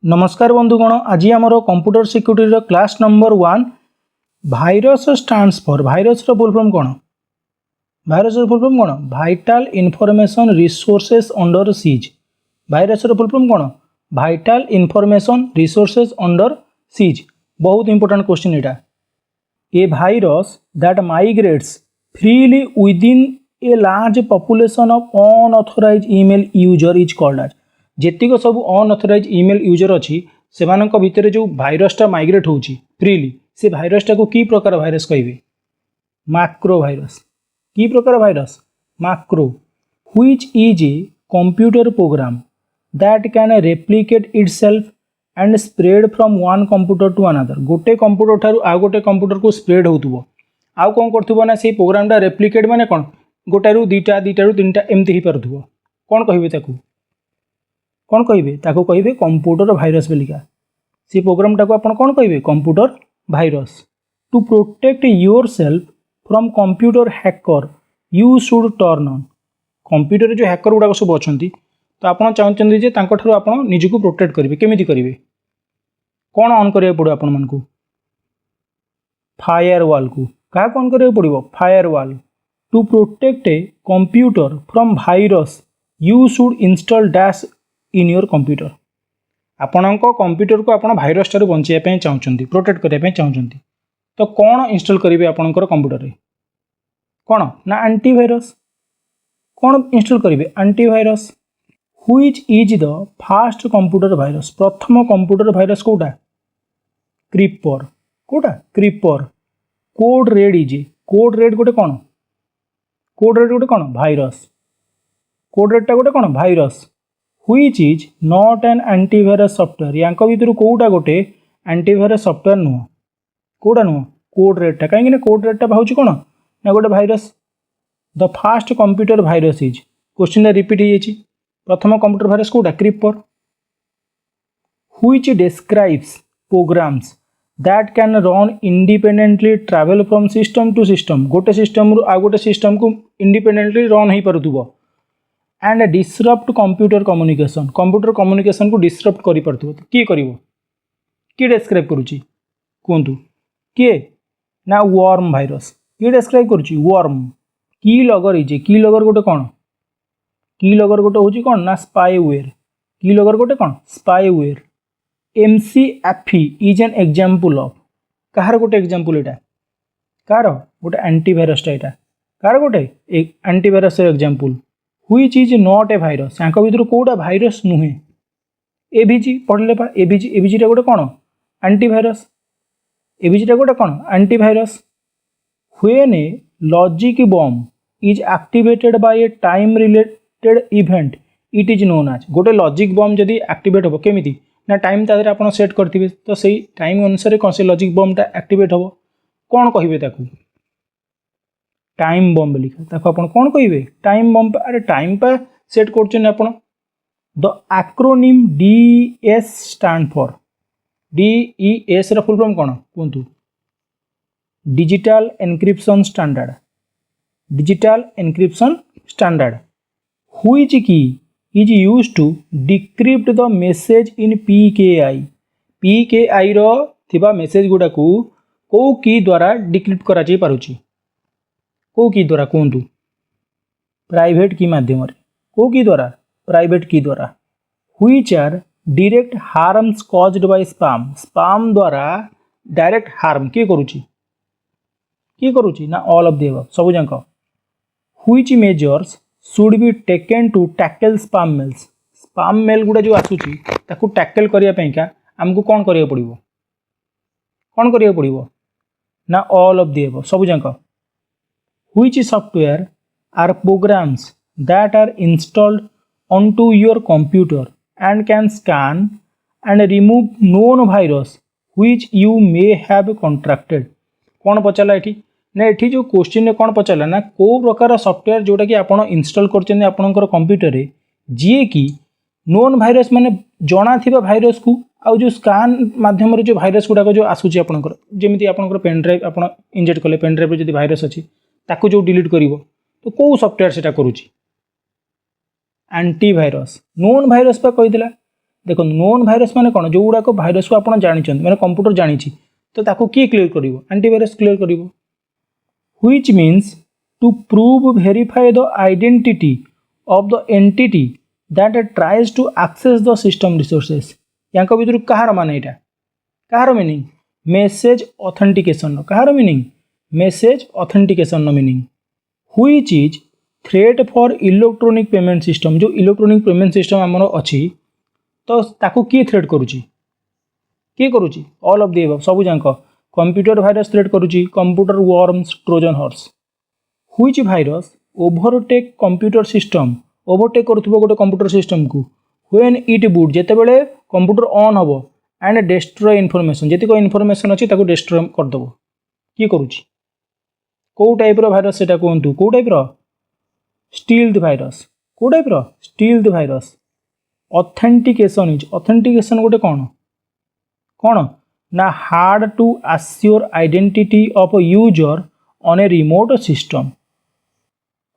नमस्कार बंधुगण, आज आमर computer security class number 1 virus stands for virus full form कौन? भाइरस फुल फॉर्म कौन? Vital information resources under siege. Virus full form कौन? Vital information resources under siege. बहुत important question एटा। A virus that migrates freely within a large population of unauthorized email user is called as. जेतिक सब unauthorized email user अच्छी से भितर जो भाइरसटा migrate होची फ्रीली, से भाइरसटा को की प्रकार भाइरस कहिबे? Macro virus. की प्रकार virus? Macro. Which is a computer program that can replicate itself and spread from one computer to another. गोटे कंप्यूटर ठारू आ गोटे कंप्यूटर को स्प्रेड होतुबो। आउ कौन करथुबो ना से प्रोग्रामटा रेप्लिकेट माने कौन? गोटारू दुईटा दुईटारू तीनटा एमती ही पारुथुबो। कौन कहिबे ताकू? कौन कहिबे? ताकू कहिबे कंप्यूटर भाइरस बोलिका। से प्रोग्रामटा को आपण कौन कहिबे? Computer virus. To protect yourself from computer hacker you should turn on. Computer जो हैकर गुड़ाक सब अच्छा तो आप चाहते जे तांको आपण निजको प्रोटेक्ट करेंगे। केमिति करेंगे? कौन ऑन करिया पड़ो आपण मानकू? फायर वॉल को। क्या कौन करिया पड़ो? Fire wall. To protect a computer from virus you should install dash in your computer. आपणक कंप्यूटर को आपण भाइरस ठारू बचाइबा चाहते, प्रोटेक्ट करने चाहते, तो कौन इंस्टॉल करेंगे आपणकर कंप्यूटर रे? कौन ना एंटीवायरस। कौन इंस्टॉल करेंगे? Antivirus. Which is the fast computer virus. प्रथम कंप्यूटर भाइरस कोटा? क्रीपर। कोटा? Creeper. Code red is a. Code red गोटे कौन? कोड रेड गोटे कौन? भाइरस। कोड रेडटा गोटे कौन? Virus. Which is not an antivirus software. या भितर कौटा गोटे एंटीवायरस सॉफ्टवेयर नुह? कौटा नुह? कोड रेडटा। कहीं कोड रेडटा भावुँ कौन ना गोटे virus. The fast computer virus is. Question repeat हो प्रथम कंप्यूटर भाइरस कौटा? Creeper. Which describes programs that can run independently travel from system to system. गोटे सिस्टम रु आ गोटे सिस्टम को इंडिपेंडेंटली रन हो पारुथुबो and disrupt computer communication. Computer communication को डिस्रप्ट करि पारुथुबो। किए करिवो? किए डिस्क्राइब करूची? कहतु किए ना वर्म भाइरस। किए डिस्क्राइब करूची? वर्म। की लगर इज। की लगर गोटे कौन? की लगर गोटे होची कौन ना स्पाईवेयर। की लगर गोटे कौन? Spyware. McAfee is an example of. कहार गोटे एग्जांपल एटा? कार गोटे एंटीवायरसटा एटा। कार गोटे antivirus example. Which is not a virus. या भितर कौटा भाइरस नुहे? एवीजी पढ़ले पा। एवीजी। एवीजीटा गोटे कौन? एंटीवायरस। एवीजीटा गोटे कौन? Antivirus. When a logic bomb is activated by a time related event it is known as. गोटे लॉजिक बॉम्ब जदि एक्टिवेट हो केमिति ना टाइम तादर आपण सेट करथिबे तो सही टाइम अनुसार कौन से लॉजिक बॉम्बटा एक्टिवेट हो कौन कहिबे ताकू? टाइम बॉम्ब लिखा ताको आपण कौन कहिबे? Time bomb. अरे टाइम पर सेट करछन आपण। The acronym DES stand for. DES रा फुल फॉर्म कौन कहतु? Digital encryption standard. Digital encryption standard. Which key is used to decrypt the message in PKI। PKI रो थिबा मेसेज गुडा को को की द्वारा डिक्रिप्ट करा जाई पारुची? को की द्वारा कहतु? प्राइवेट की माध्यम रे। को की द्वारा? प्राइवेट की द्वारा। Which are direct harms caused by spam. Spam द्वारा डायरेक्ट हार्म किए करूची? किए करूची ना ऑल ऑफ द अबव सब जांक। Which measures should be taken to tackle spam mails. Spam mail गुडा जो आसुची ताकू टैकल करिया पैंका हमको कौन करिया पड़िबो? कौन करिया पड़िबो ना ऑल ऑफ द अबव सब जांक। Which software are programs that are installed onto your computer and can scan and remove known virus which you may have contracted। कौन पचाला एठी ना एठी जो क्वेश्चन ने कौन पचाला ना को प्रकार सॉफ्टवेयर जोटा कि आपण इंस्टॉल करछन आपनकर कंप्यूटर रे जे कि नोन भाइरस माने जणा थिबा भाइरस को आ जो स्कैन माध्यम रे जो भाइरस गुडा जो आसुची आपनकर जेमिति आपनकर पेन ड्राइव आपण इंजेक्ट कले पेन ड्राइव रे जदी भाइरस अछि ताकू जो डिलीट करिवो तो कौ सॉफ्टवेयर सेटा करूची? एंटीवायरस। नोन भाइरस पर कही दिला देखो नोन भाइरस माने कौन जो गुड़ाक भाइरस को आप जानते मैंने कंप्यूटर जानी तो ताको किए क्लियर कर एंटीवायरस क्लियर कर which means to prove verify the identity of the entity that tries to access the system resources या भर कहार मान यहाँ कहार मीनिंग मेसेज ऑथेंटिकेशन कहार meaning message authentication meaning which is threat for electronic payment system जो electronic payment system आमर अच्छी तो ताकू किए थ्रेट करुच्ची किए करुच्ची ऑल ऑफ द एबव सब जाक कंप्यूटर भाइरस थ्रेट करुच्ची computer worms Trojan horse which virus overtake computer system overtake करुथबो गोटे कंप्यूटर सिस्टम को व्हेन इट बुट जेतेबेले कंप्यूटर ऑन हबो एंड डिस्ट्रॉय इनफॉरमेशन जेतिक इनफॉरमेशन अच्छी ताकू डिस्ट्रॉय करदेव किए करुच्ची कौ टाइप भाइरस सेटा कहतु कौ टाइप स्टील्थ भाइरस कौ type stealth virus authentication is authentication गोटे कौन कौन ना hard to assure identity of user on a remote system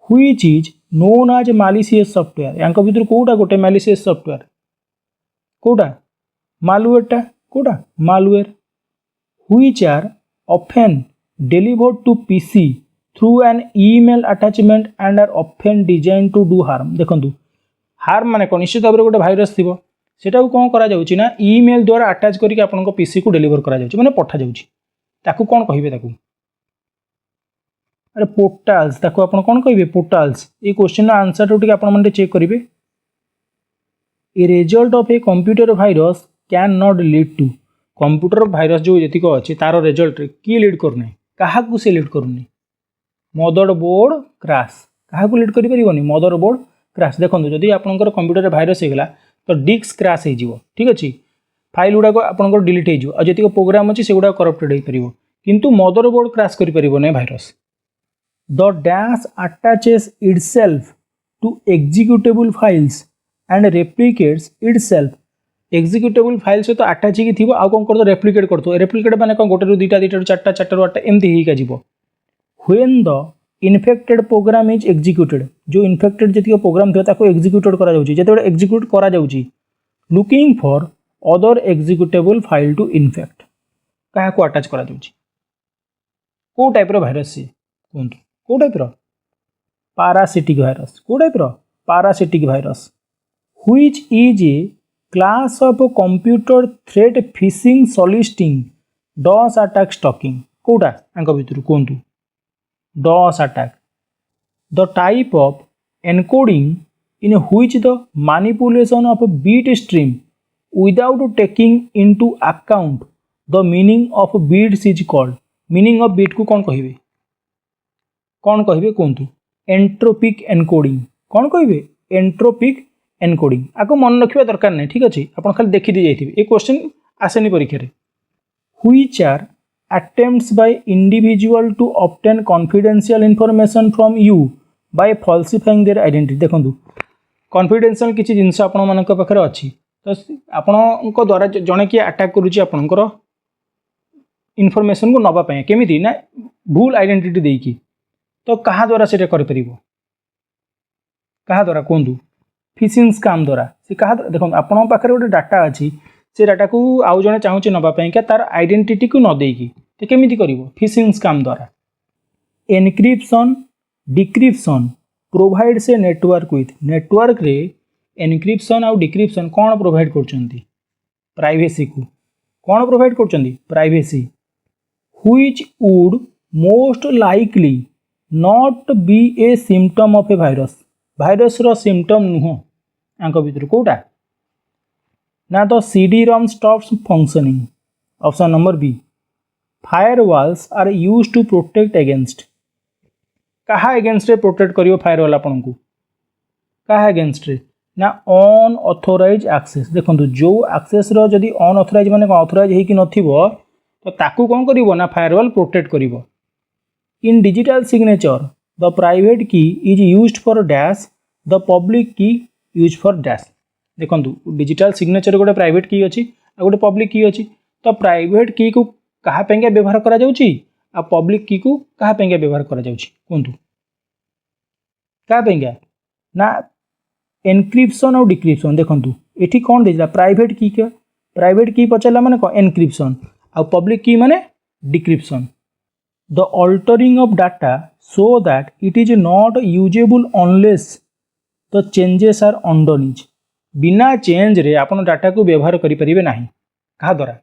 which is known as malicious software या भर कौटा गोटे मैलिशियस सॉफ्टवेयर कौटा मालवेयरटा कौटा malware which are often delivered to PC through an email attachment and are often designed to do harm देखंतु harm माने कोन निश्चित भाव गोटे भाइरस थिबो सेटा को कोन करा जाउची ना ईमेल द्वारा अटैच करिक आपन को पीसी को डिलीवर करा जाउची माने पठा जाउची ताकू कोन कहिबे ताकू अरे पोर्टल्स ताकू आपन कोन कहिबे पोर्टल्स ए क्वेश्चन ना आंसर टू टिक आपन मन चेक करिवे ए result of a computer virus can not lead to computer virus जो जतिक अछि तार रिजल्ट की लीड करने क्या से लीड करूनी मदरबोर्ड क्रैश क्या लीड करें मदरबोर्ड क्रैश देखो जदि आपंकर कंप्यूटर भाइरस होगा तो डिस्क क्रैश हो ठीक अच्छे फाइल गुड़ाक आप डिलीट हो जी प्रोग्राम अच्छी से गुड़ा करप्टेड हो पार किंतु मदरबोर्ड क्रैश कर virus the dash attaches itself to executable files and replicates itself executable file सहित अटैच ही थी आउ कौन कर रेप्लिकेट कर रेप्लिकेट मैंने कौन गोटे दुईटा दुईटा चार्टा चार्टा आठटा एमती हो when the infected program is executed जो इनफेक्टेड जी प्रोग्राम थी एग्जीक्यूटेड करा जिते एग्जीक्यूट करा looking for other executable file to infect क्या अटैच करा कौ टाइप भाइरस सी कहतु कौ टाइप पारासिटिक भाइरस कौ type parasitic virus which is a class of computer threat phishing soliciting DOS attack stalking कौटा भर कहतु DOS attack the type of encoding in which the manipulation of beat stream without taking into account the meaning of beats is called meaning of beat को कौन कहिबे कहतु entropic encoding कौन कहिबे entropic encoding आपको मन रखा दरकार नहीं ठीक अच्छे आप खाली देखी दी जाइए ये क्वेश्चन आसेनी परीक्षा which are attempts by individual to obtain confidential information from you by falsifying their identity देखो कॉन्फिडेंशियल किसी जिनस आपण पाखे अच्छी तो आपण द्वारा जड़े किए अटैक करुच्ची आपणकर इनफॉरमेशन को नवापाई केमी ना भूल आइडेंटिटी देकी तो क्या द्वारा से कर क्या द्वारा कहतु फिशिंग स्कैम द्वारा से क्या देखो आपण पाखे गोटे डाटा अच्छी से डाटा को आउ जड़े चाहूँचे नापाई क्या तार आइडेंटिटी को न देकी तो केमी कर फिशिंग स्कैम द्वारा encryption decryption provides a network with network रे एनक्रिप्शन आउ डिक्रिप्शन कौन प्रोवाइड कर प्राइवेसी को कौन प्रोवाइड कर privacy which would most likely not be a symptom of a virus virus रो सिम्पटम नुह आंक भीतर कोटा ना तो CD ROM stops functioning option number B firewalls are use to protect against कहा अगेंस्ट रे प्रोटेक्ट करियो फायरवॉल आपन को कहा अगेंस्ट रे ना ऑन ऑथोराइज एक्सेस देखो जो एक्सेस रो जदी ऑन ऑथोराइज माने ऑथोराइज हेकि नथिबो तो ताकू कौन करिवो ना फायरवॉल प्रोटेक्ट करिवो in digital signature the private key is used for dash the public key use for dash देखो डिजिटल सिग्नेचर गोटे प्राइवेट की अच्छी आ गोटे पब्लिक की अच्छी तो प्राइवेट की को कहा पेंगे व्यवहार करा जाउची आ पब्लिक की को कहा पेंगे व्यवहार करा जाउची कहतु कहा पेंगे ना एनक्रिप्शन और डिक्रिप्शन देखो एठी कौन देला प्राइवेट की के प्राइवेट की पचारा माने कौन एनक्रिप्शन आ पब्लिक की माने decryption the altering of data so that it is not usable unless the changes are undone is बिना चेंज रे आपण डाटा को व्यवहार करि परिबे नाही कहा द्वारा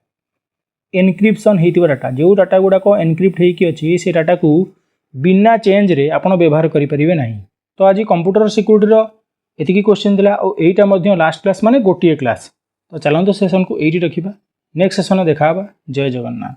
एनक्रिप्शन हेतिबा डाटा जो डाटा गुडा को एनक्रिप्ट हेकी अछि से डाटा को बिना चेंज रे आपण व्यवहार करि परिबे नाही तो आज कंप्यूटर सिक्योरिटी रो एतिकी क्वेश्चन दिला और एटा मध्य लास्ट क्लास माने गोटिए क्लास तो चलंतो सेशन को एटी रखिबा नेक्स्ट सेशन देखा जय जगन्नाथ।